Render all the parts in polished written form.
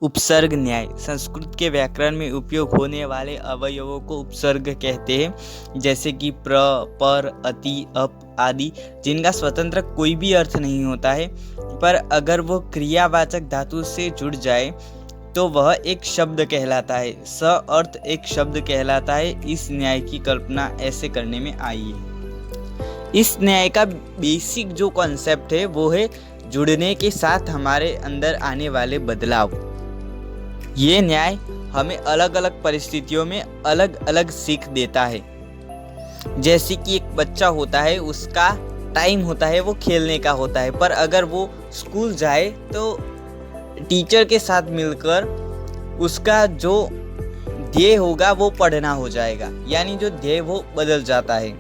उपसर्ग न्याय संस्कृत के व्याकरण में उपयोग होने वाले अवयवों को उपसर्ग कहते हैं, जैसे कि प्र, पर, अति, अप आदि, जिनका स्वतंत्र कोई भी अर्थ नहीं होता है, पर अगर वो क्रियावाचक धातु से जुड़ जाए तो वह एक शब्द कहलाता है। स अर्थ एक शब्द कहलाता है। इस न्याय की कल्पना ऐसे करने में आई है। इस न्याय का बेसिक जो कॉन्सेप्ट है वो है जुड़ने के साथ हमारे अंदर आने वाले बदलाव। ये न्याय हमें अलग अलग परिस्थितियों में अलग अलग सीख देता है। जैसे कि एक बच्चा होता है, उसका टाइम होता है वो खेलने का होता है, पर अगर वो स्कूल जाए तो टीचर के साथ मिलकर उसका जो ध्येय होगा वो पढ़ना हो जाएगा, यानी जो ध्येय वो बदल जाता है।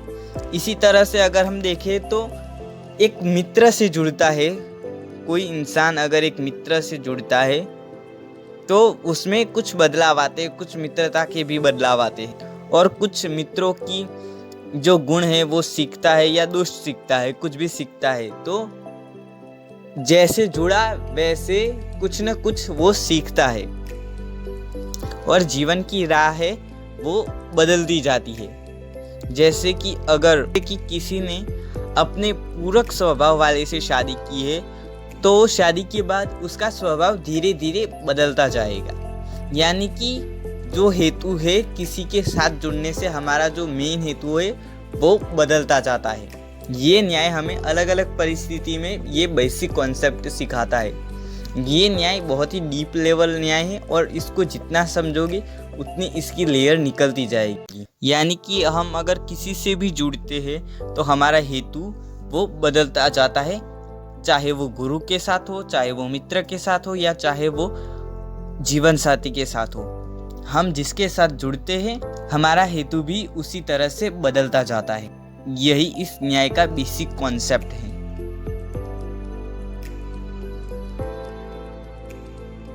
इसी तरह से अगर हम देखें तो एक मित्र से जुड़ता है, कोई इंसान अगर एक मित्र से जुड़ता है तो उसमें कुछ बदलाव आते हैं, कुछ मित्रता के भी बदलाव आते हैं, और कुछ मित्रों की जो गुण है वो सीखता है या दोष सीखता है, कुछ भी सीखता है। तो जैसे जुड़ा वैसे कुछ न कुछ वो सीखता है और जीवन की राह है वो बदलती जाती है। जैसे कि अगर किसी ने अपने पूरक स्वभाव वाले से शादी की है तो शादी के बाद उसका स्वभाव धीरे धीरे बदलता जाएगा, यानी कि जो हेतु है किसी के साथ जुड़ने से हमारा जो मेन हेतु है वो बदलता जाता है। ये न्याय हमें अलग अलग परिस्थिति में ये बेसिक कॉन्सेप्ट सिखाता है। ये न्याय बहुत ही डीप लेवल न्याय है और इसको जितना समझोगे उतनी इसकी लेयर निकलती जाएगी। यानी कि हम अगर किसी से भी जुड़ते हैं तो हमारा हेतु वो बदलता जाता है, चाहे वो गुरु के साथ हो, चाहे वो मित्र के साथ हो, या चाहे वो जीवन साथी के साथ हो। हम जिसके साथ जुड़ते हैं हमारा हेतु भी उसी तरह से बदलता जाता है। यही इस न्याय का बेसिक कॉन्सेप्ट है।